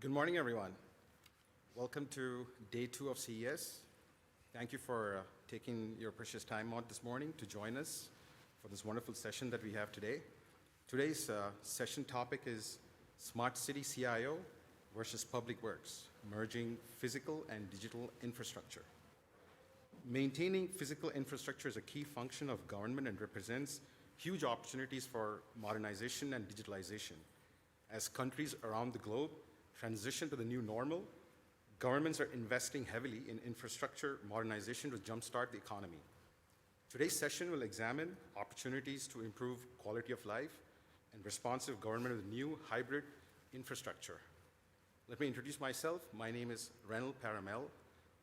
Good morning, everyone. Welcome to day 2 of CES. Thank you for taking your precious time out this morning to join us for this wonderful session that we have today. Today's session topic is Smart City CIO versus Public Works, merging physical and digital infrastructure. Maintaining physical infrastructure is a key function of government and represents huge opportunities for modernization and digitalization. As countries around the globe transition to the new normal, governments are investing heavily in infrastructure modernization to jumpstart the economy. Today's session will examine opportunities to improve quality of life and responsive government with new hybrid infrastructure. Let me introduce myself. My name is Renil Paramel.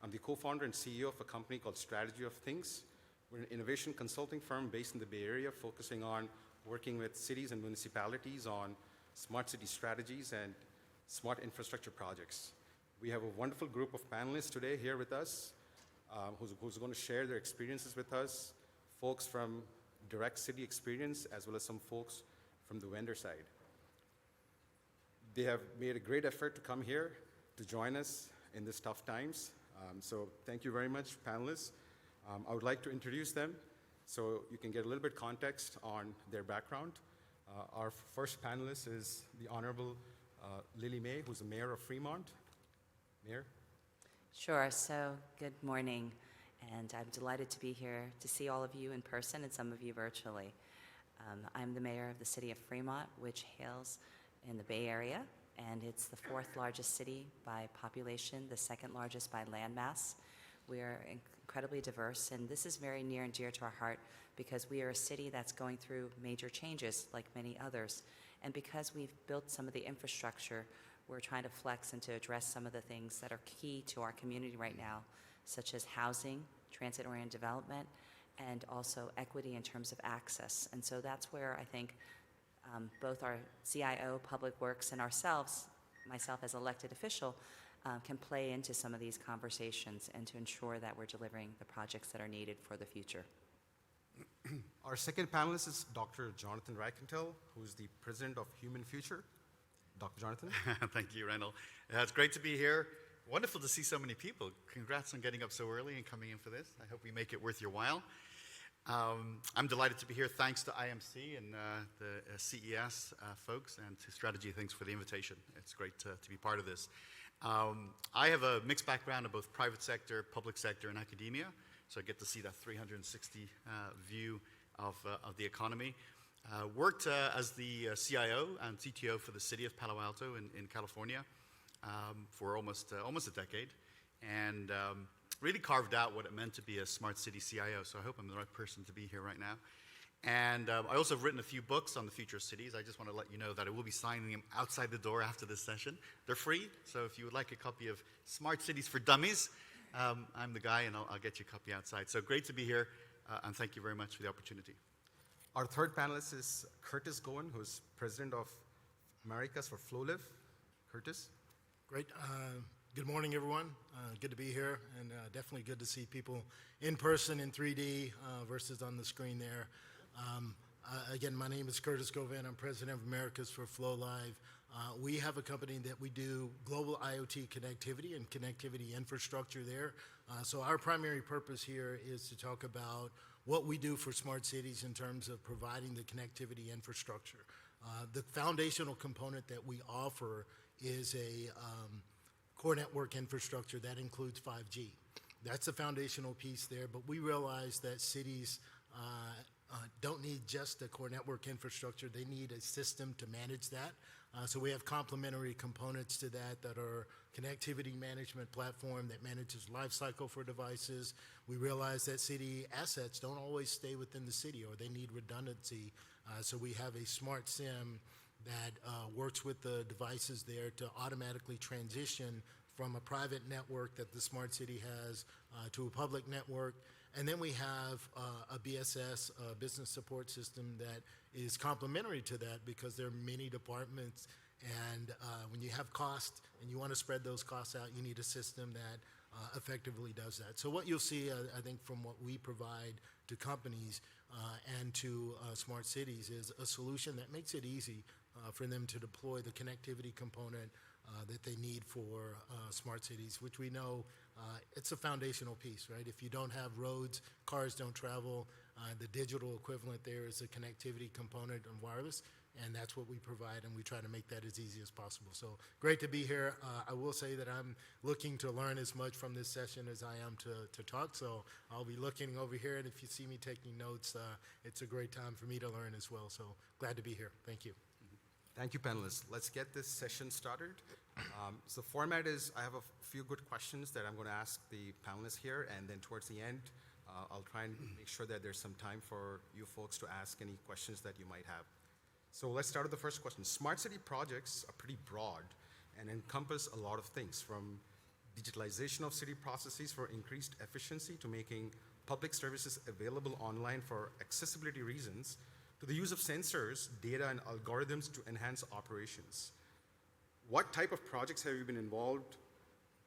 I'm the co-founder and CEO of a company called Strategy of Things. We're an innovation consulting firm based in the Bay Area, focusing on working with cities and municipalities on smart city strategies and smart infrastructure projects. We have a wonderful group of panelists today here with us who's going to share their experiences with us, folks from direct city experience as well as some folks from the vendor side. They have made a great effort to come here to join us in these tough times. So thank you very much, panelists. I would like to introduce them so you can get a little bit context on their background. Our first panelist is the Honorable Lily May, who's the Mayor of Fremont. Mayor? Sure. So good morning, and I'm delighted to be here to see all of you in person and some of you virtually. I'm the mayor of the city of Fremont, which hails in the Bay Area, and it's the 4th largest city by population, the 2nd largest by landmass. We are incredibly diverse, and this is very near and dear to our heart because we are a city that's going through major changes like many others. And because we've built some of the infrastructure, we're trying to flex and to address some of the things that are key to our community right now, such as housing, transit-oriented development, and also equity in terms of access. And so that's where I think both our CIO, Public Works, and ourselves, myself as elected official, can play into some of these conversations and to ensure that we're delivering the projects that are needed for the future. Our second panelist is Dr. Jonathan Reichental, who is the President of Human Future. Dr. Jonathan? Thank you, Renil. It's great to be here. Wonderful to see so many people. Congrats on getting up so early and coming in for this. I hope we make it worth your while. I'm delighted to be here. Thanks to IMC and the CES folks and to Strategy Things for the invitation. It's great to be part of this. I have a mixed background in both private sector, public sector, and academia, so I get to see that 360 view of the economy. Worked as the CIO and CTO for the city of Palo Alto in California for almost a decade, and really carved out what it meant to be a smart city CIO, so I hope I'm the right person to be here right now. And I also have written a few books on the future of cities. I just want to let you know that I will be signing them outside the door after this session. They're free, so if you would like a copy of Smart Cities for Dummies, I'm the guy, and I'll get you a copy outside. So great to be here, and thank you very much for the opportunity. Our third panelist is Curtis Govan, who's President of Americas for floLive. Curtis? Great. Good morning, everyone. Good to be here, and definitely good to see people in person in 3D versus on the screen there. Again, my name is Curtis Govan. I'm President of Americas for floLive. We have a company that we do global IoT connectivity and connectivity infrastructure there. So our primary purpose here is to talk about what we do for smart cities in terms of providing the connectivity infrastructure. The foundational component that we offer is a core network infrastructure that includes 5G. That's the foundational piece there, but we realize that cities don't need just the core network infrastructure. They need a system to manage that. So we have complementary components to that are connectivity management platform that manages lifecycle for devices. We realize that city assets don't always stay within the city, or they need redundancy. So we have a smart SIM that works with the devices there to automatically transition from a private network that the smart city has to a public network. And then we have a BSS, business support system, that is complementary to that because there are many departments, and when you have cost and you want to spread those costs out, you need a system that effectively does that. So what you'll see, I think, from what we provide to companies and to smart cities is a solution that makes it easy for them to deploy the connectivity component that they need for smart cities, which we know it's a foundational piece, right? If you don't have roads, cars don't travel. The digital equivalent there is a connectivity component and wireless, and that's what we provide, and we try to make that as easy as possible. So great to be here. I will say that I'm looking to learn as much from this session as I am to talk, so I'll be looking over here, and if you see me taking notes, it's a great time for me to learn as well. So glad to be here. Thank you. Thank you, panelists. Let's get this session started. So the format is I have a few good questions that I'm going to ask the panelists here, and then towards the end, I'll try and make sure that there's some time for you folks to ask any questions that you might have. So let's start with the first question. Smart city projects are pretty broad and encompass a lot of things, from digitalization of city processes for increased efficiency to making public services available online for accessibility reasons, to the use of sensors, data, and algorithms to enhance operations. What type of projects have you been involved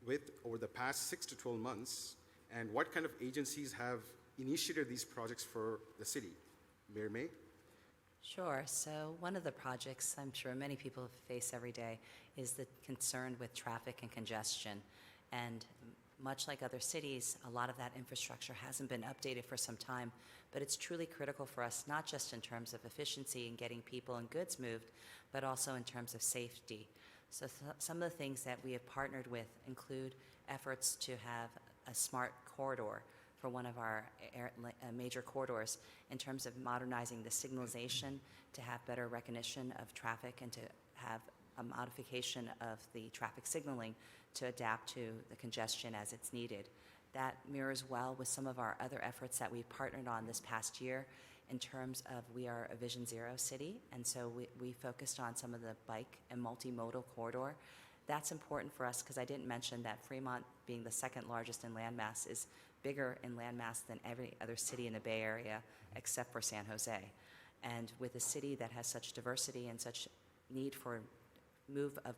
with over the past 6 to 12 months, and what kind of agencies have initiated these projects for the city? Mayor May? Sure. So one of the projects I'm sure many people face every day is the concern with traffic and congestion. And much like other cities, a lot of that infrastructure hasn't been updated for some time, but it's truly critical for us, not just in terms of efficiency and getting people and goods moved, but also in terms of safety. So some of the things that we have partnered with include efforts to have a smart corridor for one of our major corridors in terms of modernizing the signalization to have better recognition of traffic and to have a modification of the traffic signaling to adapt to the congestion as it's needed. That mirrors well with some of our other efforts that we've partnered on this past year in terms of we are a Vision Zero city, and so we focused on some of the bike and multimodal corridor. That's important for us because I didn't mention that Fremont, being the second largest in landmass, is bigger in landmass than every other city in the Bay Area except for San Jose. And with a city that has such diversity and such need for move of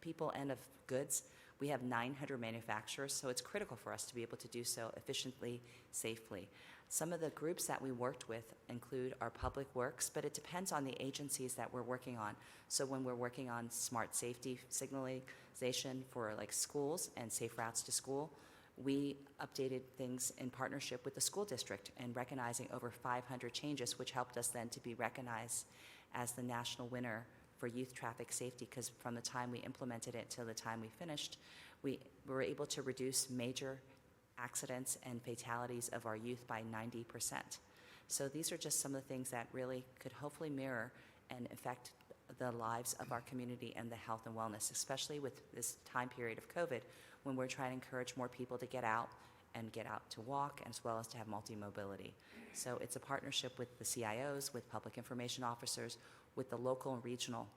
people and of goods, we have 900 manufacturers, so it's critical for us to be able to do so efficiently, safely. Some of the groups that we worked with include our public works, but it depends on the agencies that we're working on. So when we're working on smart safety signalization for like schools and safe routes to school, we updated things in partnership with the school district and recognizing over 500 changes, which helped us then to be recognized as the national winner for youth traffic safety, because from the time we implemented it till the time we finished, we were able to reduce major accidents and fatalities of our youth by 90%. So these are just some of the things that really could hopefully mirror and affect the lives of our community and the health and wellness, especially with this time period of COVID, when we're trying to encourage more people to get out to walk, as well as to have multi-mobility. So it's a partnership with the CIOs, with public information officers, with the local and regional.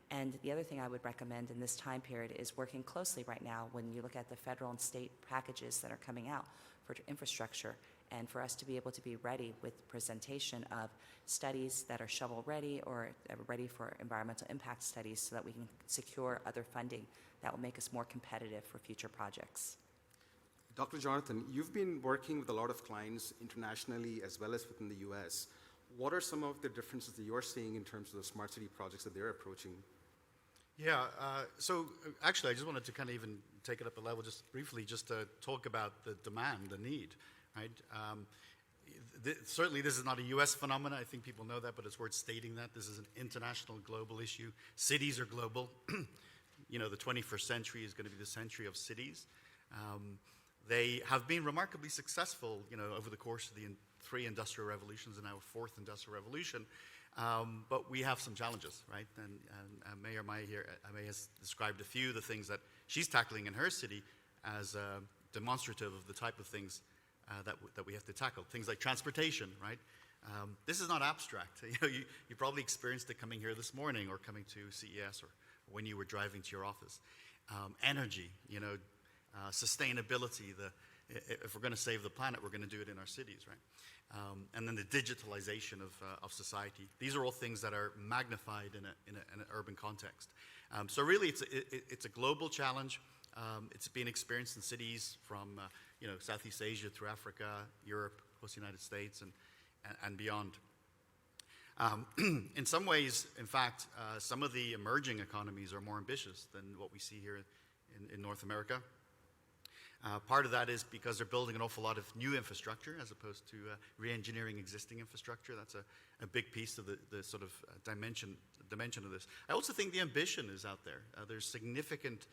And the other thing I would recommend in this time period is working closely right now when you look at the federal and state packages that are coming out for infrastructure, and for us to be able to be ready with presentation of studies that are shovel-ready or ready for environmental impact studies so that we can secure other funding that will make us more competitive for future projects. Dr. Jonathan, you've been working with a lot of clients internationally as well as within the US. What are some of the differences that you're seeing in terms of the smart city projects that they're approaching? Yeah, so actually I just wanted to kind of even take it up a level just briefly, just to talk about the demand, the need, right? Certainly this is not a US phenomenon, I think people know that, but it's worth stating that. This is an international, global issue. Cities are global. You know, the 21st century is going to be the century of cities. They have been remarkably successful, you know, over the course of the three industrial revolutions and now a fourth industrial revolution. But we have some challenges, right? And Mayor May here, May has described a few of the things that she's tackling in her city as demonstrative of the type of things that we have to tackle. Things like transportation, right? This is not abstract. You know, you probably experienced it coming here this morning or coming to CES or when you were driving to your office. Energy, you know, sustainability. If we're going to save the planet, we're going to do it in our cities, right? And then the digitalization of society. These are all things that are magnified in an urban context. So really, it's a global challenge. It's being experienced in cities from you know, Southeast Asia through Africa, Europe, of course, the United States, and beyond. In some ways, in fact, some of the emerging economies are more ambitious than what we see here in North America. Part of that is because they're building an awful lot of new infrastructure as opposed to re-engineering existing infrastructure. That's a big piece of the sort of dimension of this. I also think the ambition is out there. There's significant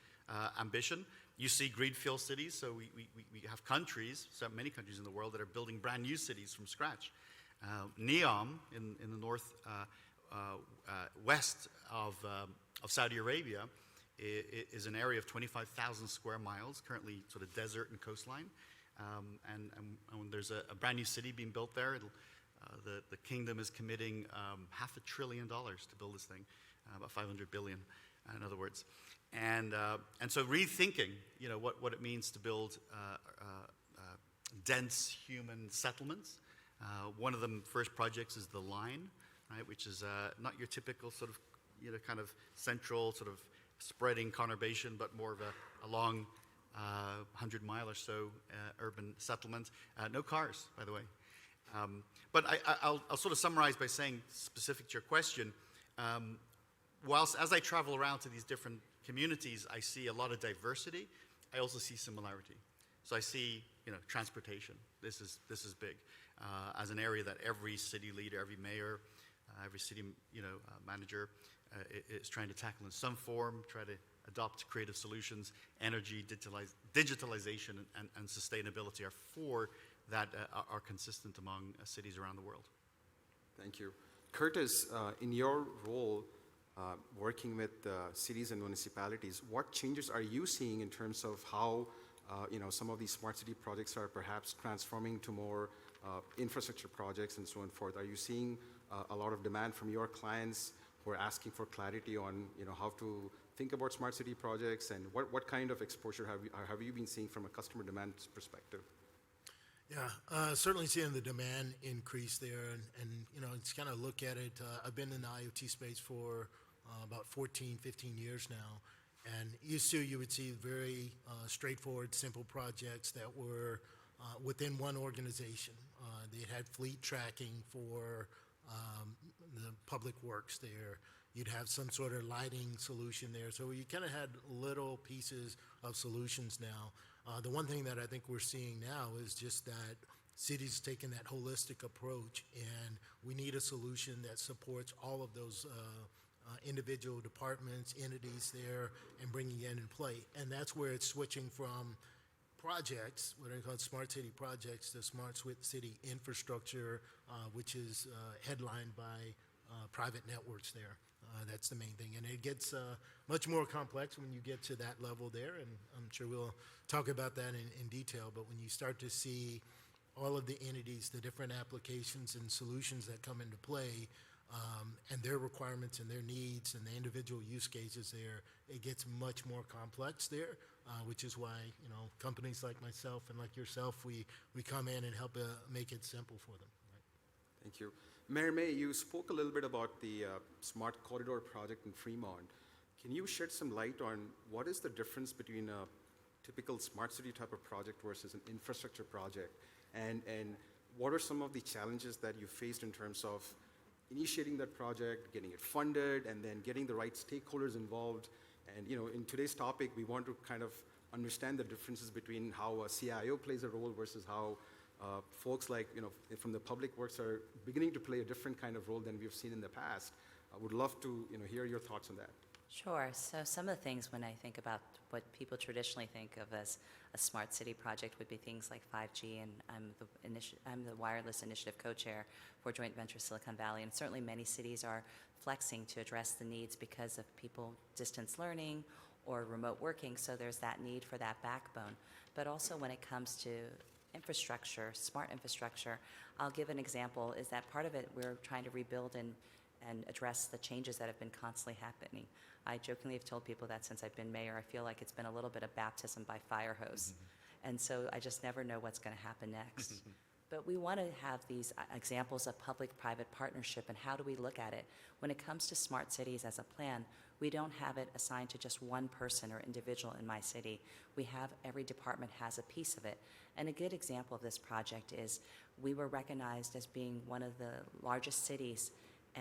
ambition. You see greenfield cities, so we have countries, so many countries in the world that are building brand new cities from scratch. Neom in the north west of Saudi Arabia is an area of 25,000 square miles, currently sort of desert and coastline. And there's a brand new city being built there. The kingdom is committing $500 billion to build this thing, about 500 billion, in other words. And so rethinking, what it means to build dense human settlements. One of the first projects is the Line, right, which is not your typical sort of, kind of central sort of spreading conurbation, but more of a long 100-mile or so urban settlement. No cars, by the way. But I'll sort of summarize by saying, specific to your question, whilst as I travel around to these different communities, I see a lot of diversity, I also see similarity. So I see, transportation. This is big. As an area that every city leader, every mayor, every city manager is trying to tackle in some form, try to adopt creative solutions. Energy, digitalization, and sustainability are four that are consistent among cities around the world. Thank you. Curtis, in your role working with cities and municipalities, what changes are you seeing in terms of how some of these smart city projects are perhaps transforming to more infrastructure projects and so on and forth? Are you seeing a lot of demand from your clients who are asking for clarity on how to think about smart city projects, and what kind of exposure have you been seeing from a customer demand perspective? Yeah, certainly seeing the demand increase there, and it's kind of look at it. I've been in the IoT space for about 14, 15 years now, and used to you would see very straightforward, simple projects that were within one organization. They had fleet tracking for the public works there. You'd have some sort of lighting solution there. So you kind of had little pieces of solutions now. The one thing that I think we're seeing now is just that cities taking that holistic approach, and we need a solution that supports all of those individual departments, entities there, and bringing it in play. And that's where it's switching from projects, what I call smart city projects, to smart city infrastructure, which is headlined by private networks there. That's the main thing. And it gets much more complex when you get to that level there, and I'm sure we'll talk about that in detail. But when you start to see all of the entities, the different applications and solutions that come into play, and their requirements and their needs and the individual use cases there, it gets much more complex there, which is why companies like myself and like yourself, we come in and help make it simple for them. Right? Thank you. Mayor May, you spoke a little bit about the Smart Corridor project in Fremont. Can you shed some light on what is the difference between a typical smart city type of project versus an infrastructure project? And what are some of the challenges that you faced in terms of initiating that project, getting it funded, and then getting the right stakeholders involved? And in today's topic, we want to kind of understand the differences between how a CIO plays a role versus how folks like, from the public works are beginning to play a different kind of role than we've seen in the past. I would love to, hear your thoughts on that. Sure. So some of the things when I think about what people traditionally think of as a smart city project would be things like 5G, and I'm the wireless initiative co-chair for joint venture Silicon Valley, and certainly many cities are flexing to address the needs because of people distance learning or remote working, so there's that need for that backbone. But also when it comes to infrastructure, smart infrastructure, I'll give an example, is that part of it we're trying to rebuild and address the changes that have been constantly happening. I jokingly have told people that since I've been mayor, I feel like it's been a little bit of baptism by fire hose. And so I just never know what's going to happen next. But we want to have these examples of public-private partnership, and how do we look at it? When it comes to smart cities as a plan, we don't have it assigned to just one person or individual in my city. We have, every department has a piece of it. And a good example of this project is we were recognized as being one of the largest cities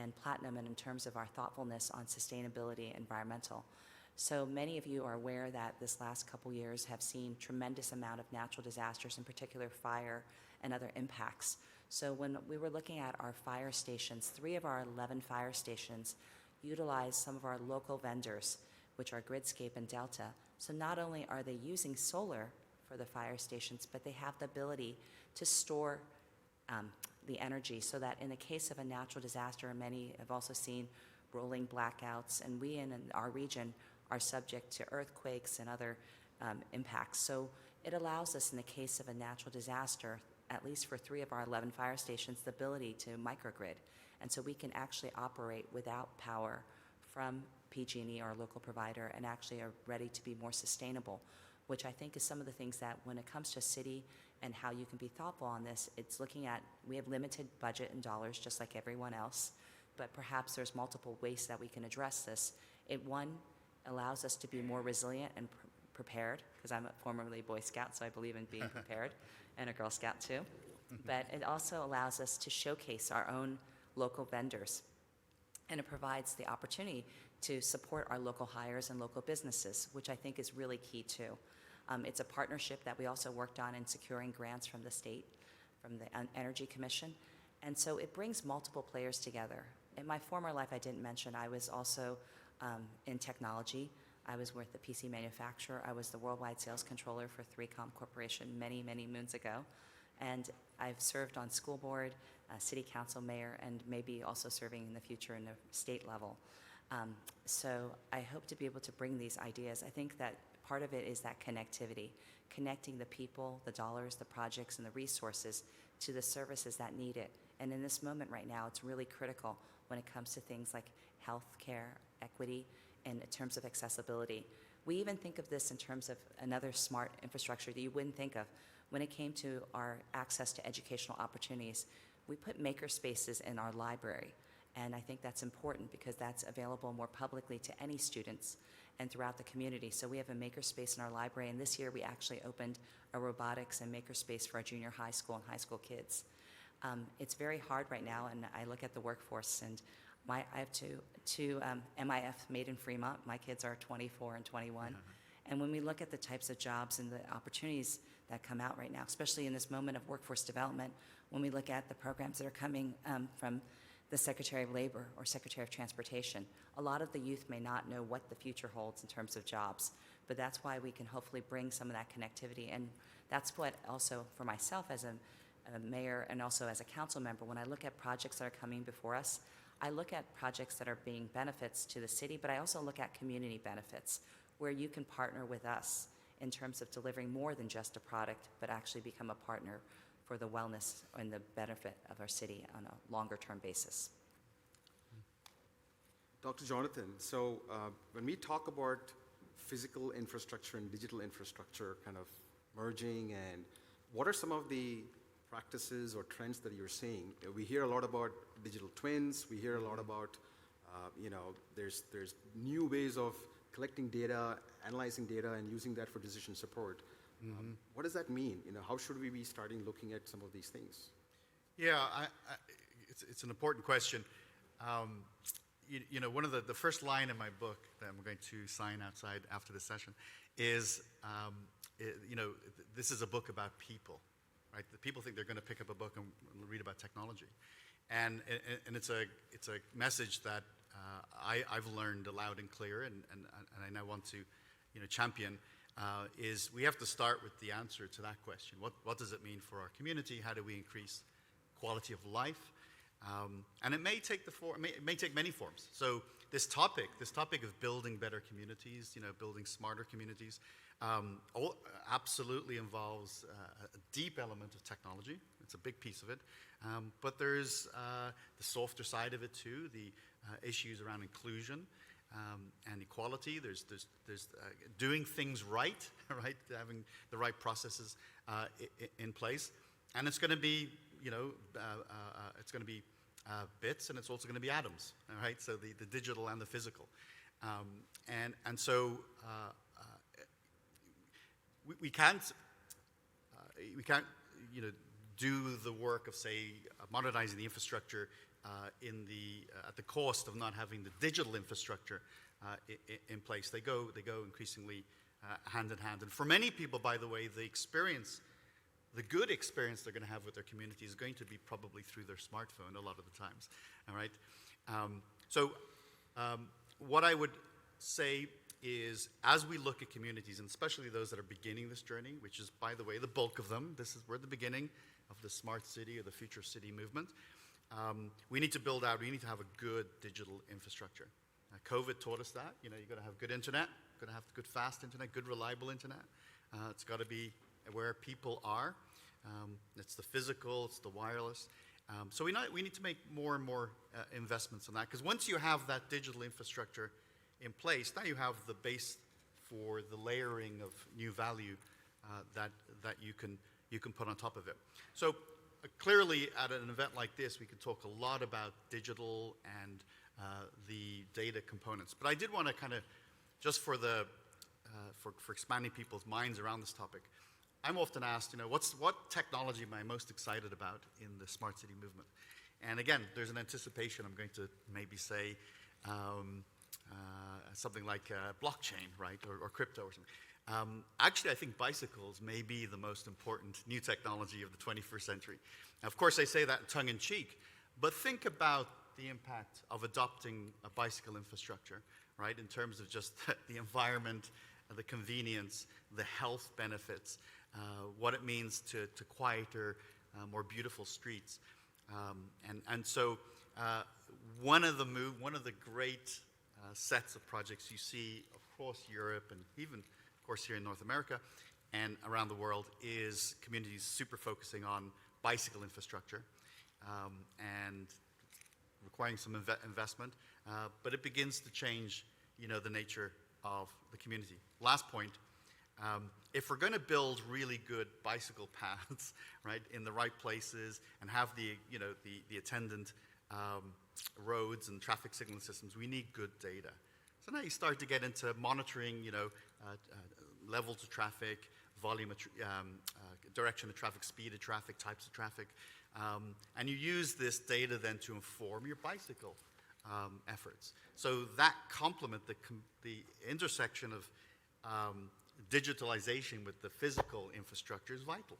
and platinum in terms of our thoughtfulness on sustainability and environmental. So many of you are aware that this last couple years have seen tremendous amount of natural disasters, in particular fire and other impacts. So when we were looking at our fire stations, 3 of our 11 fire stations utilize some of our local vendors, which are Gridscape and Delta. So not only are they using solar for the fire stations, but they have the ability to store the energy so that in the case of a natural disaster, many have also seen rolling blackouts, and we in our region are subject to earthquakes and other impacts. So it allows us, in the case of a natural disaster, at least for 3 of our 11 fire stations, the ability to microgrid. And so we can actually operate without power from PG&E, our local provider, and actually are ready to be more sustainable, which I think is some of the things that when it comes to a city and how you can be thoughtful on this, it's looking at, we have limited budget and dollars just like everyone else, but perhaps there's multiple ways that we can address this. It, one, allows us to be more resilient and prepared, because I'm a formerly Boy Scout, so I believe in being prepared, and a Girl Scout too. But it also allows us to showcase our own local vendors, and it provides the opportunity to support our local hires and local businesses, which I think is really key too. It's a partnership that we also worked on in securing grants from the state, from the Energy Commission, and so it brings multiple players together. In my former life, I didn't mention, I was also in technology. I was with the PC manufacturer. I was the worldwide sales controller for 3Com Corporation many, many moons ago. And I've served on school board, city council, mayor, and maybe also serving in the future in the state level. So I hope to be able to bring these ideas. I think that part of it is that connectivity, connecting the people, the dollars, the projects, and the resources to the services that need it. And in this moment right now, it's really critical when it comes to things like healthcare, equity, and in terms of accessibility. We even think of this in terms of another smart infrastructure that you wouldn't think of. When it came to our access to educational opportunities, we put maker spaces in our library. And I think that's important because that's available more publicly to any students and throughout the community. So we have a maker space in our library, and this year we actually opened a robotics and maker space for our junior high school and high school kids. It's very hard right now, and I look at the workforce, and I have two MIF made in Fremont. My kids are 24 and 21. And when we look at the types of jobs and the opportunities that come out right now, especially in this moment of workforce development, when we look at the programs that are coming from the Secretary of Labor or Secretary of Transportation, a lot of the youth may not know what the future holds in terms of jobs, but that's why we can hopefully bring some of that connectivity. And that's what also for myself as a mayor and also as a council member, when I look at projects that are coming before us, I look at projects that are being benefits to the city, but I also look at community benefits, where you can partner with us in terms of delivering more than just a product, but actually become a partner for the wellness and the benefit of our city on a longer-term basis. Dr. Jonathan, so when we talk about physical infrastructure and digital infrastructure kind of merging, and what are some of the practices or trends that you're seeing? We hear a lot about digital twins. We hear a lot about, there's new ways of collecting data, analyzing data, and using that for decision support. What does that mean? How should we be starting looking at some of these things? Yeah, it's an important question. One of the first line in my book that I'm going to sign outside after the session is, this is a book about people, right? The people think they're going to pick up a book and read about technology, and it's a message that I've learned loud and clear, and I now want to, champion. Is we have to start with the answer to that question. What does it mean for our community? How do we increase quality of life? And it may take it may take many forms. So this topic of building better communities, building smarter communities, absolutely involves a deep element of technology. It's a big piece of it. But there's the softer side of it too, the issues around inclusion and equality. There's doing things right, right? Having the right processes in place. And it's going to be, bits, and it's also going to be atoms, all right? So the digital and the physical. So we can't do the work of, say, modernizing the infrastructure at the cost of not having the digital infrastructure in place. They go increasingly hand in hand. And for many people, by the way, the good experience they're going to have with their community is going to be probably through their smartphone a lot of the times. All right. What I would say is, as we look at communities, and especially those that are beginning this journey, which is, by the way, the bulk of them, we're at the beginning of the smart city or the future city movement. We need to we need to have a good digital infrastructure. COVID taught us that. You've got to have good internet, got to have good fast internet, good reliable internet. It's got to be where people are. It's the physical, it's the wireless. So we need to make more and more investments in that, because once you have that digital infrastructure in place, now you have the base for the layering of new value that you can put on top of it. So clearly, at an event like this, we can talk a lot about digital and the data components. But I did want to kind of, just for expanding people's minds around this topic, I'm often asked, what technology am I most excited about in the smart city movement? And again, there's an anticipation. I'm going to maybe say something like blockchain, right, or crypto or something. Actually, I think bicycles may be the most important new technology of the 21st century. Now, of course, I say that tongue-in-cheek, but think about the impact of adopting a bicycle infrastructure, right, in terms of just the environment, the convenience, the health benefits, what it means to quieter, more beautiful streets. So one of the great sets of projects you see across Europe and even, of course, here in North America and around the world is communities super focusing on bicycle infrastructure and requiring some investment, but it begins to change, the nature of the community. Last point, if we're going to build really good bicycle paths, right, in the right places and have the attendant roads and traffic signal systems, we need good data. So now you start to get into monitoring, levels of traffic, volume of direction of traffic, speed of traffic, types of traffic, and you use this data then to inform your bicycle efforts. So that complement the intersection of digitalization with the physical infrastructure is vital,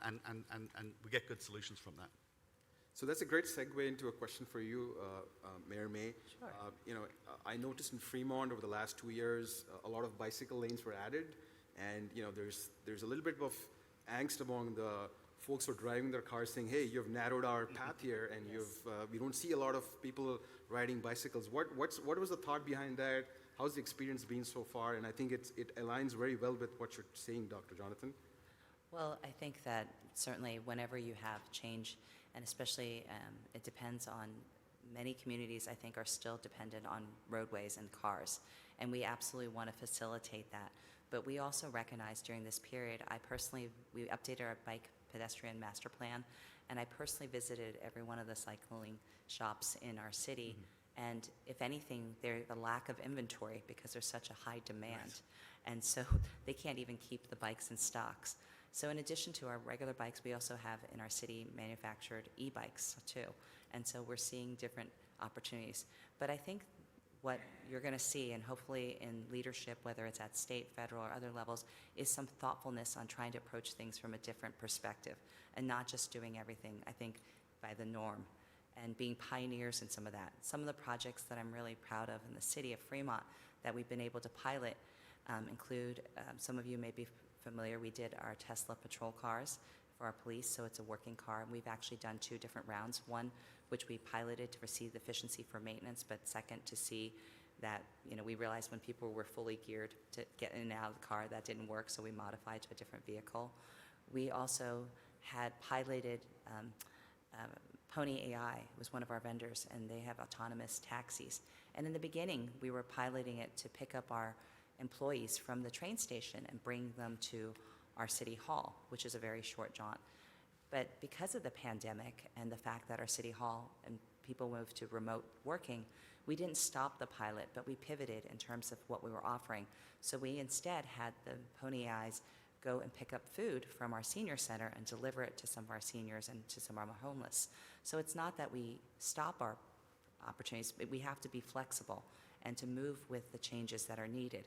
and we get good solutions from that. So that's a great segue into a question for you, Mayor May. Sure. I noticed in Fremont over the last 2 years, a lot of bicycle lanes were added, and there's a little bit of angst among the folks who are driving their cars, saying, "Hey, you've narrowed our path here, and Yes. we don't see a lot of people riding bicycles." What was the thought behind that? How's the experience been so far? And I think it aligns very well with what you're saying, Dr. Jonathan. Well, I think that certainly whenever you have change, and especially it depends on many communities, I think, are still dependent on roadways and cars, and we absolutely want to facilitate that. But we also recognize during this period, we updated our bike pedestrian master plan, and I personally visited every one of the cycling shops in our city. Mm-hmm. And if anything, there's a lack of inventory because there's such a high demand. Right. And so they can't even keep the bikes in stocks. So in addition to our regular bikes, we also have in our city manufactured e-bikes too. And so we're seeing different opportunities. But I think what you're going to see, and hopefully in leadership, whether it's at state, federal, or other levels, is some thoughtfulness on trying to approach things from a different perspective and not just doing everything, I think, by the norm and being pioneers in some of that. Some of the projects that I'm really proud of in the city of Fremont that we've been able to pilot include, some of you may be familiar, we did our Tesla patrol cars for our police, so it's a working car, and we've actually done 2 different rounds. One, which we piloted to receive the efficiency for maintenance, but second, to see that, we realized when people were fully geared to get in and out of the car, that didn't work, so we modified to a different vehicle. We also had piloted Pony AI was one of our vendors, and they have autonomous taxis. And in the beginning, we were piloting it to pick up our employees from the train station and bring them to our city hall, which is a very short jaunt. But because of the pandemic and the fact that our city hall and people moved to remote working, we didn't stop the pilot, but we pivoted in terms of what we were offering. So we instead had the Pony AIs go and pick up food from our senior center and deliver it to some of our seniors and to some of our homeless. So it's not that we stop our opportunities, but we have to be flexible and to move with the changes that are needed.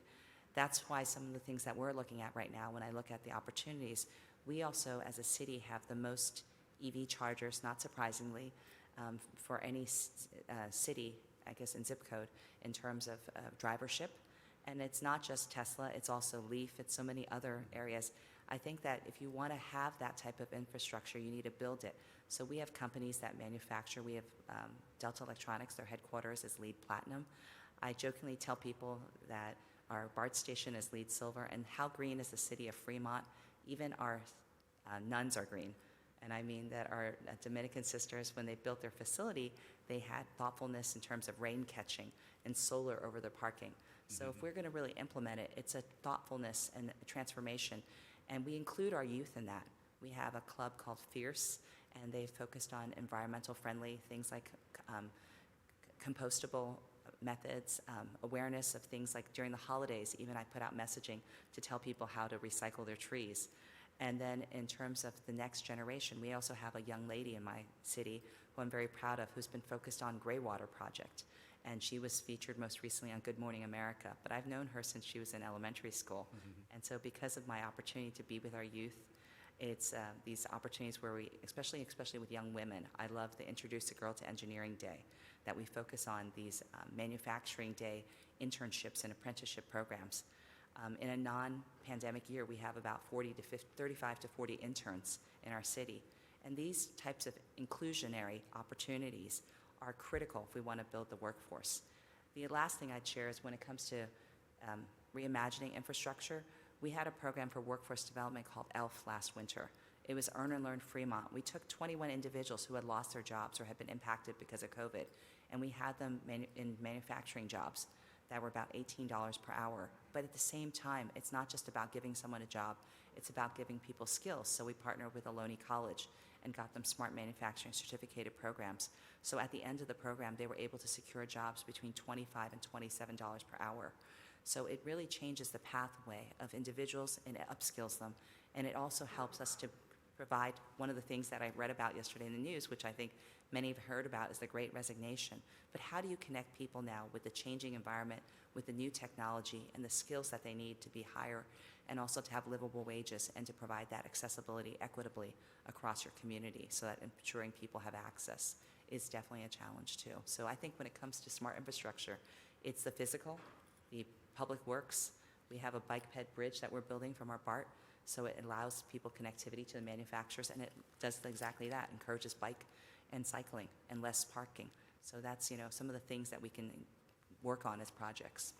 That's why some of the things that we're looking at right now, when I look at the opportunities, we also, as a city, have the most EV chargers, not surprisingly, for any city, I guess, in zip code, in terms of drivership. And it's not just Tesla, it's also Leaf, it's so many other areas. I think that if you want to have that type of infrastructure, you need to build it. So we have companies that manufacture. We have Delta Electronics, their headquarters is LEED Platinum. I jokingly tell people that our BART station is LEED Silver, and how green is the city of Fremont? Even our nuns are green. And I mean that our Dominican sisters, when they built their facility, they had thoughtfulness in terms of rain catching and solar over their parking. So if we're going to really implement it, it's a thoughtfulness and a transformation. And we include our youth in that. We have a club called Fierce, and they focused on environmental friendly things like compostable methods, awareness of things like during the holidays, even I put out messaging to tell people how to recycle their trees. And then in terms of the next generation, we also have a young lady in my city who I'm very proud of, who's been focused on Gray Water Project. And she was featured most recently on Good Morning America. But I've known her since she was in elementary school. And so because of my opportunity to be with our youth, it's these opportunities where we, especially with young women, I love the Introduce a Girl to Engineering Day, that we focus on these manufacturing day internships and apprenticeship programs. In a non-pandemic year, we have about 35 to 40 interns in our city. And these types of inclusionary opportunities are critical if we want to build the workforce. The last thing I'd share is when it comes to reimagining infrastructure, we had a program for workforce development called ELF last winter. It was Earn and Learn Fremont. We took 21 individuals who had lost their jobs or had been impacted because of COVID, and we had them in manufacturing jobs that were about $18 per hour. But at the same time, it's not just about giving someone a job, it's about giving people skills. So we partnered with Ohlone College and got them smart manufacturing certificated programs. So at the end of the program, they were able to secure jobs between $25 and $27 per hour. So it really changes the pathway of individuals and it upskills them. And it also helps us to provide one of the things that I read about yesterday in the news, which I think many have heard about, is the Great Resignation. But how do you connect people now with the changing environment, with the new technology and the skills that they need to be higher, and also to have livable wages and to provide that accessibility equitably across your community so that ensuring people have access is definitely a challenge too. So I think when it comes to smart infrastructure, it's the physical, the public works. We have a bike ped bridge that we're building from our BART, so it allows people connectivity to the manufacturers, and it does exactly that, encourages bike and cycling and less parking. So that's, some of the things that we can work on as projects.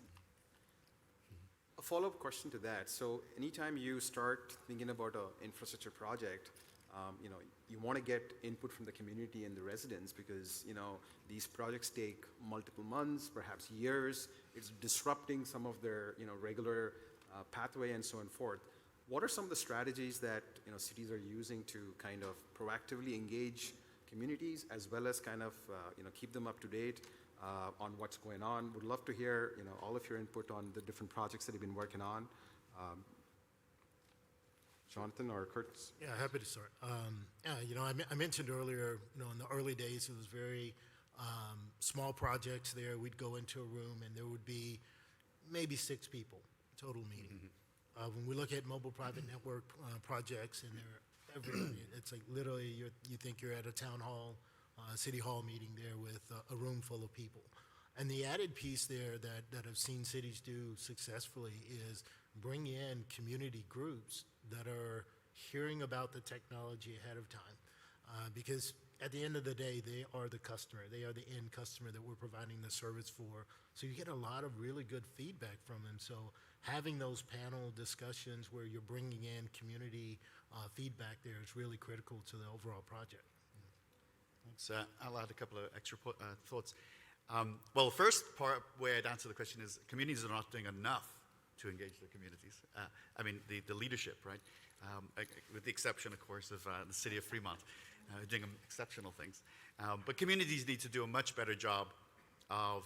A follow-up question to that. So anytime you start thinking about an infrastructure project, you want to get input from the community and the residents because, these projects take multiple months, perhaps years. It's disrupting some of their, regular pathway and so on and forth. What are some of the strategies that, cities are using to kind of proactively engage communities as well as kind of, keep them up to date on what's going on? Would love to hear, all of your input on the different projects that you've been working on. Jonathan or Curtis? Yeah, happy to start. I mentioned earlier, in the early days, it was very small projects there. We'd go into a room and there would be maybe 6 people, total meeting. When we look at mobile private network projects, and they're everywhere, it's like literally you think you're at a town hall, city hall meeting there with a room full of people. And the added piece there that I've seen cities do successfully is bring in community groups that are hearing about the technology ahead of time. Because at the end of the day, they are the customer. They are the end customer that we're providing the service for. So you get a lot of really good feedback from them. So having those panel discussions where you're bringing in community feedback there is really critical to the overall project. Thanks. I'll add a couple of extra thoughts. Well, the first part where I'd answer the question is communities are not doing enough to engage their communities. The leadership, right? With the exception, of course, of the city of Fremont, doing exceptional things. But communities need to do a much better job of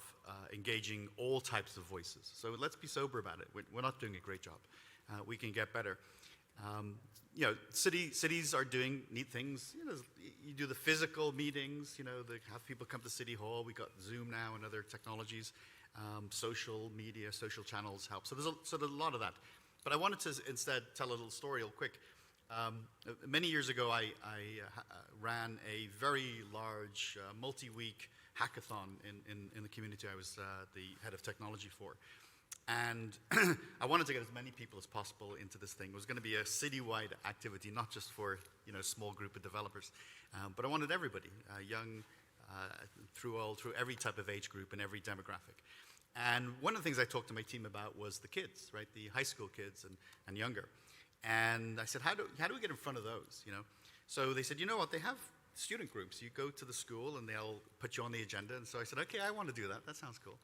engaging all types of voices. So let's be sober about it. We're not doing a great job. We can get better. Cities are doing neat things. You do the physical meetings, they have people come to City Hall. We got Zoom now and other technologies. Social media, social channels help. So there's a lot of that. But I wanted to instead tell a little story real quick. Many years ago, I ran a very large multi-week hackathon in the community I was the head of technology for. And I wanted to get as many people as possible into this thing. It was going to be a citywide activity, not just for a small group of developers. But I wanted everybody, young, through every type of age group and every demographic. And one of the things I talked to my team about was the kids, right? The high school kids and younger. And I said, how do we get in front of those, So they said, you know what, they have student groups. You go to the school and they'll put you on the agenda. And so I said, okay, I want to do that. That sounds cool.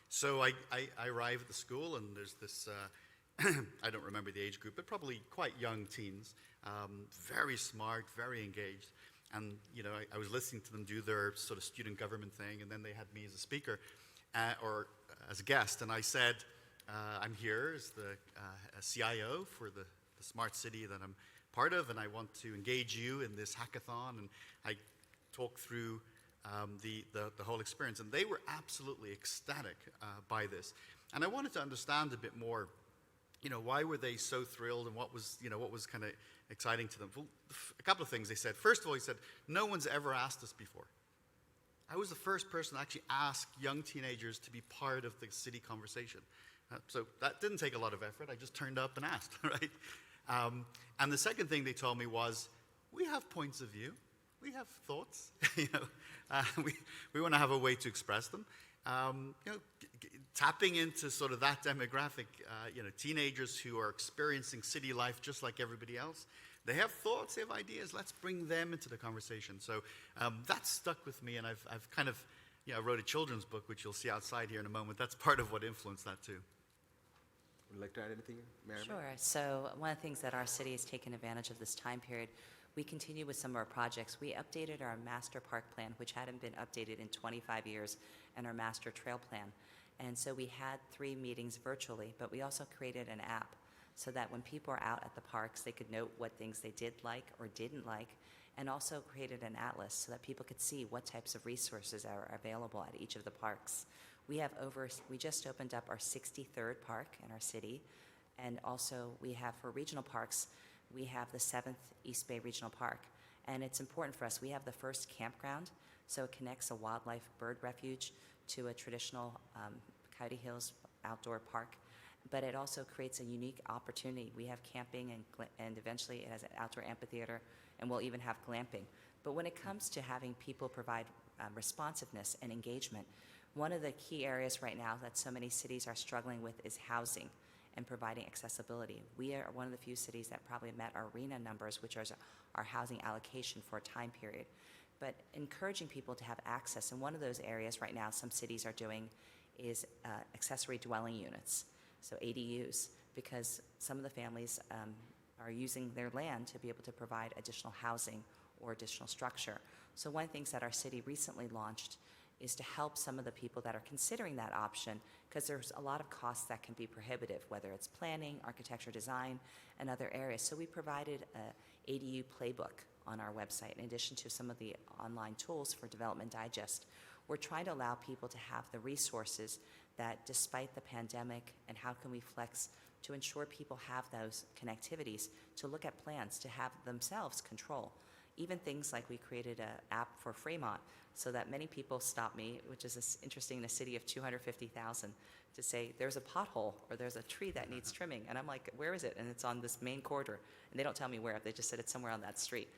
So I arrive at the school and there's this, I don't remember the age group, but probably quite young teens, very smart, very engaged. And, I was listening to them do their sort of student government thing, and then they had me as a speaker or as a guest. And I said, I'm here as the CIO for the smart city that I'm part of, and I want to engage you in this hackathon. And I talked through the whole experience, and they were absolutely ecstatic by this. And I wanted to understand a bit more, why were they so thrilled, and what was kind of exciting to them. Well, a couple of things they said. First of all, he said, no one's ever asked us before. I was the first person to actually ask young teenagers to be part of the city conversation. So that didn't take a lot of effort. I just turned up and asked, right? And the second thing they told me was, we have points of view. We have thoughts. We want to have a way to express them. Tapping into sort of that demographic, teenagers who are experiencing city life just like everybody else. They have thoughts, they have ideas. Let's bring them into the conversation. So that stuck with me, and I've kind of, I wrote a children's book, which you'll see outside here in a moment. That's part of what influenced that too. Would you like to add anything, Mary? Sure. So one of the things that our city has taken advantage of this time period, we continue with some of our projects. We updated our master park plan, which hadn't been updated in 25 years, and our master trail plan. And so we had 3 meetings virtually, but we also created an app so that when people are out at the parks, they could note what things they did like or didn't like, and also created an atlas so that people could see what types of resources are available at each of the parks. We just opened up our 63rd park in our city, and also we have for regional parks, we have the 7th East Bay Regional Park. And it's important for us. We have the first campground, so it connects a wildlife bird refuge to a traditional Coyote Hills outdoor park. But it also creates a unique opportunity. We have camping, and eventually it has an outdoor amphitheater, and we'll even have glamping. But when it comes to having people provide responsiveness and engagement, one of the key areas right now that so many cities are struggling with is housing and providing accessibility. We are one of the few cities that probably met our RENA numbers, which are our housing allocation for a time period. But encouraging people to have access, and one of those areas right now some cities are doing is accessory dwelling units, so ADUs, because some of the families are using their land to be able to provide additional housing or additional structure. So one of the things that our city recently launched is to help some of the people that are considering that option, because there's a lot of costs that can be prohibitive, whether it's planning, architecture, design, and other areas. So we provided a ADU playbook on our website, in addition to some of the online tools for Development Digest. We're trying to allow people to have the resources that, despite the pandemic, and how can we flex to ensure people have those connectivities, to look at plans, to have themselves control. Even things like we created an app for Fremont, so that many people stop me, which is interesting in a city of 250,000, to say there's a pothole or there's a tree that needs trimming. And I'm like, where is it? And it's on this main corridor. And they don't tell me where. They just said it's somewhere on that street.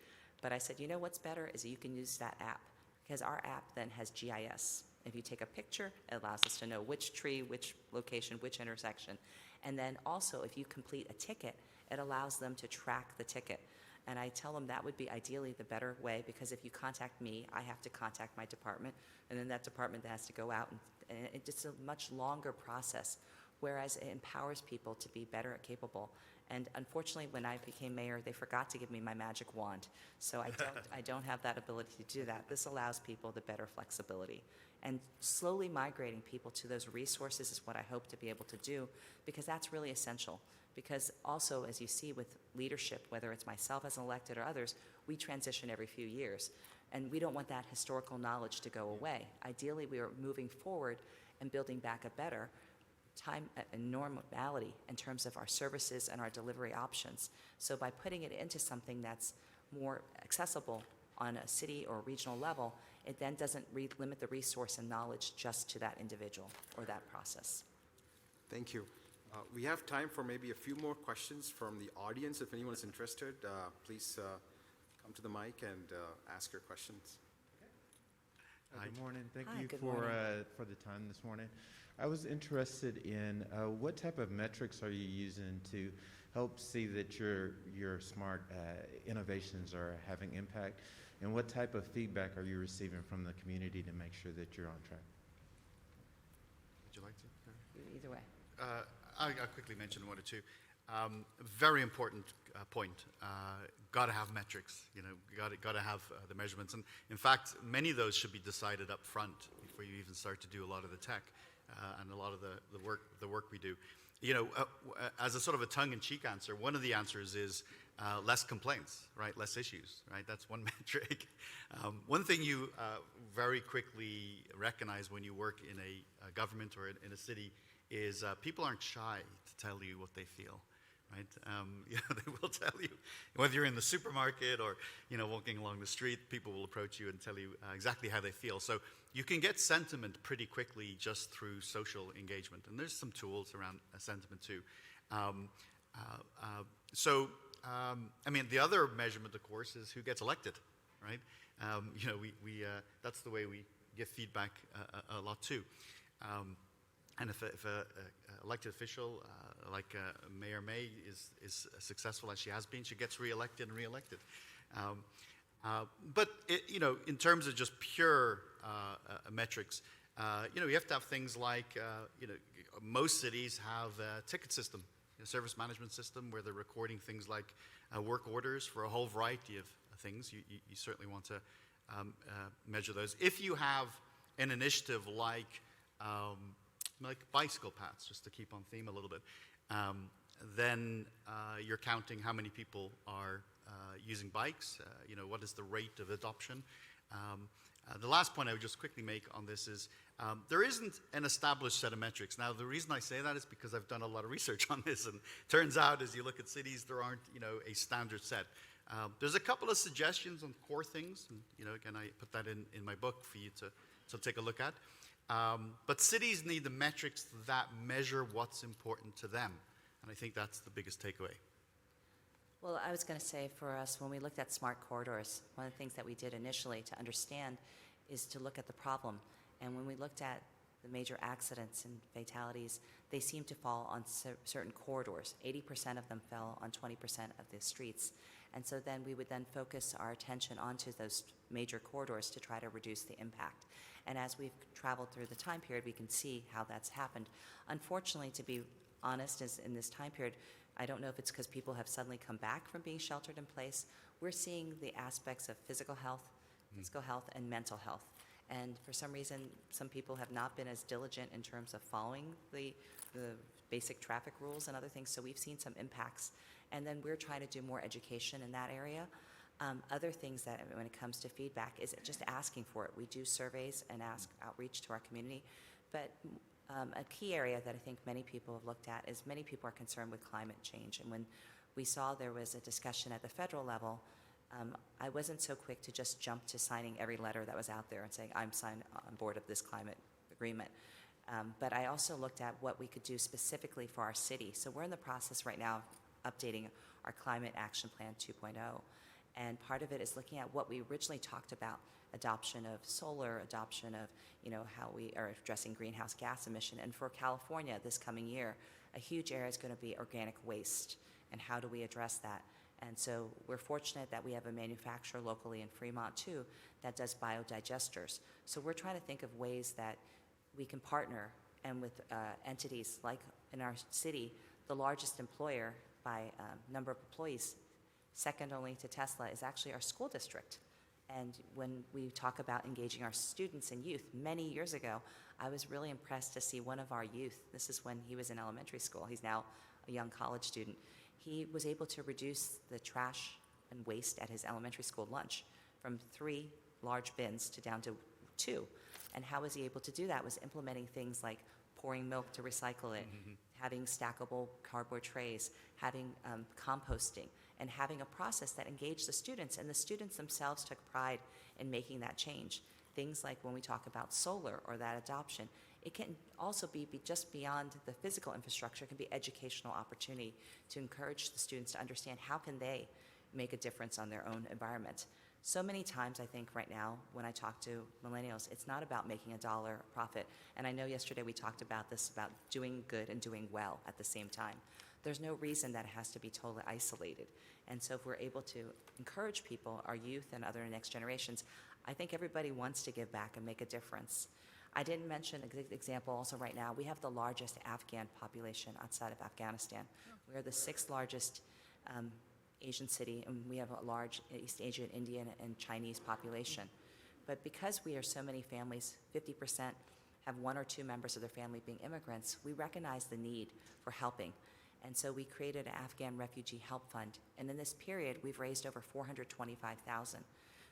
But I said, you know what's better is you can use that app, because our app then has GIS. If you take a picture, it allows us to know which tree, which location, which intersection. And then also, if you complete a ticket, it allows them to track the ticket. And I tell them that would be ideally the better way, because if you contact me, I have to contact my department, and then that department has to go out, and it's just a much longer process, whereas it empowers people to be better capable. And unfortunately, when I became mayor, they forgot to give me my magic wand. So I don't have that ability to do that. This allows people the better flexibility. And slowly migrating people to those resources is what I hope to be able to do, because that's really essential. Because also, as you see with leadership, whether it's myself as an elected or others, we transition every few years. And we don't want that historical knowledge to go away. Ideally, we are moving forward and building back a better time and normality in terms of our services and our delivery options. So by putting it into something that's more accessible on a city or regional level, it then doesn't limit the resource and knowledge just to that individual or that process. Thank you. We have time for maybe a few more questions from the audience. If anyone is interested, please come to the mic and ask your questions. Good morning. Thank Hi, you good for morning. for the time this morning. I was interested in what type of metrics are you using to help see that your smart innovations are having impact, and what type of feedback are you receiving from the community to make sure that you're on track? Would you like to? Either way. I'll quickly mention one or two. Very important point. Got to have metrics. You know, got to have the measurements. And in fact, many of those should be decided up front before you even start to do a lot of the tech and a lot of the work we do. You know, as a sort of a tongue-in-cheek answer, one of the answers is less complaints, right? Less issues, right? That's one metric. One thing you very quickly recognize when you work in a government or in a city is people aren't shy to tell you what they feel, right? You know, they will tell you, whether you're in the supermarket or, you know, walking along the street, people will approach you and tell you exactly how they feel. So you can get sentiment pretty quickly just through social engagement. And there's some tools around sentiment too. I mean, the other measurement, of course, is who gets elected, right? You know, that's the way we give feedback a lot too. And if a elected official like Mayor May is successful as she has been, she gets reelected and reelected. But you know, in terms of just pure metrics, you know, you have to have things like you know, most cities have a ticket system, a service management system where they're recording things like work orders for a whole variety of things. You certainly want to measure those. If you have an initiative like bicycle paths, just to keep on theme a little bit, then you're counting how many people are using bikes, you know, what is the rate of adoption. The last point I would just quickly make on this is there isn't an established set of metrics. Now, the reason I say that is because I've done a lot of research on this, and turns out as you look at cities, there aren't, you know, a standard set. There's a couple of suggestions on core things, and, you know, again, I put that in my book for you to take a look at. But cities need the metrics that measure what's important to them. And I think that's the biggest takeaway. Well, I was going to say for us, when we looked at smart corridors, one of the things that we did initially to understand is to look at the problem. And when we looked at the major accidents and fatalities, they seemed to fall on certain corridors. 80% of them fell on 20% of the streets. And so then we would then focus our attention onto those major corridors to try to reduce the impact. And as we've traveled through the time period, we can see how that's happened. Unfortunately, to be honest, is in this time period, I don't know if it's because people have suddenly come back from being sheltered in place. We're seeing the aspects of physical health, and mental health. And for some reason, some people have not been as diligent in terms of following the basic traffic rules and other things. So we've seen some impacts. And then we're trying to do more education in that area. Other things that when it comes to feedback is just asking for it. We do surveys and ask outreach to our community. But a key area that I think many people have looked at is many people are concerned with climate change. And when we saw there was a discussion at the federal level, I wasn't so quick to just jump to signing every letter that was out there and saying, I'm signed on board of this climate agreement. But I also looked at what we could do specifically for our city. So we're in the process right now of updating our Climate Action Plan 2.0. And part of it is looking at what we originally talked about, adoption of solar, adoption of, you know, how we are addressing greenhouse gas emission. And for California this coming year, a huge area is going to be organic waste. And how do we address that? And so we're fortunate that we have a manufacturer locally in Fremont too that does biodigesters. So we're trying to think of ways that we can partner and with entities like in our city, the largest employer by number of employees, second only to Tesla, is actually our school district. And when we talk about engaging our students and youth, many years ago, I was really impressed to see one of our youth, this is when he was in elementary school, he's now a young college student, he was able to reduce the trash and waste at his elementary school lunch from 3 large bins to down to 2. And how was he able to do that? Was implementing things like pouring milk to recycle it, having stackable cardboard trays, having composting, and having a process that engaged the students. And the students themselves took pride in making that change. Things like when we talk about solar or that adoption, it can also be just beyond the physical infrastructure. It can be educational opportunity to encourage the students to understand how can they make a difference on their own environment. So many times, I think right now, when I talk to millennials, it's not about making a dollar profit. And I know yesterday we talked about this, about doing good and doing well at the same time. There's no reason that it has to be totally isolated. And so if we're able to encourage people, our youth and other next generations, I think everybody wants to give back and make a difference. I didn't mention an example also right now. We have the largest Afghan population outside of Afghanistan. We are the 6th largest Asian city, and we have a large East Asian, Indian, and Chinese population. But because we are so many families, 50% have 1 or 2 members of their family being immigrants, we recognize the need for helping. And so we created an Afghan Refugee Help Fund. And in this period, we've raised over $425,000.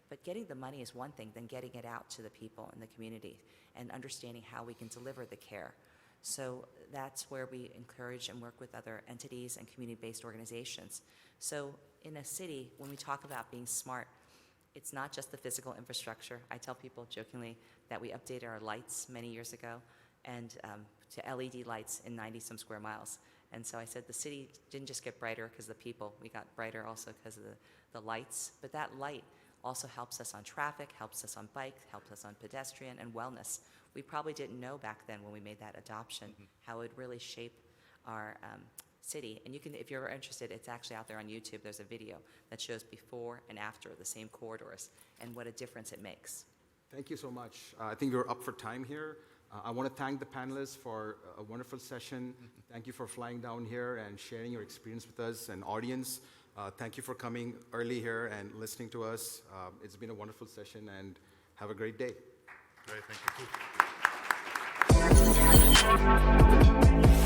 But getting the money is one thing, then getting it out to the people in the community and understanding how we can deliver the care. So that's where we encourage and work with other entities and community-based organizations. So in a city, when we talk about being smart, it's not just the physical infrastructure. I tell people jokingly that we updated our lights many years ago and to LED lights in 90-some square miles. And so I said the city didn't just get brighter because of the people. We got brighter also because of the lights. But that light also helps us on traffic, helps us on bike, helps us on pedestrian and wellness. We probably didn't know back then when we made that adoption how it would really shape our city. And you can, if you're interested, it's actually out there on YouTube. There's a video that shows before and after the same corridors and what a difference it makes. Thank you so much. I think we're up for time here. I want to thank the panelists for a wonderful session. Thank you for flying down here and sharing your experience with us and audience. Thank you for coming early here and listening to us. It's been a wonderful session, and have a great day. Great, thank you.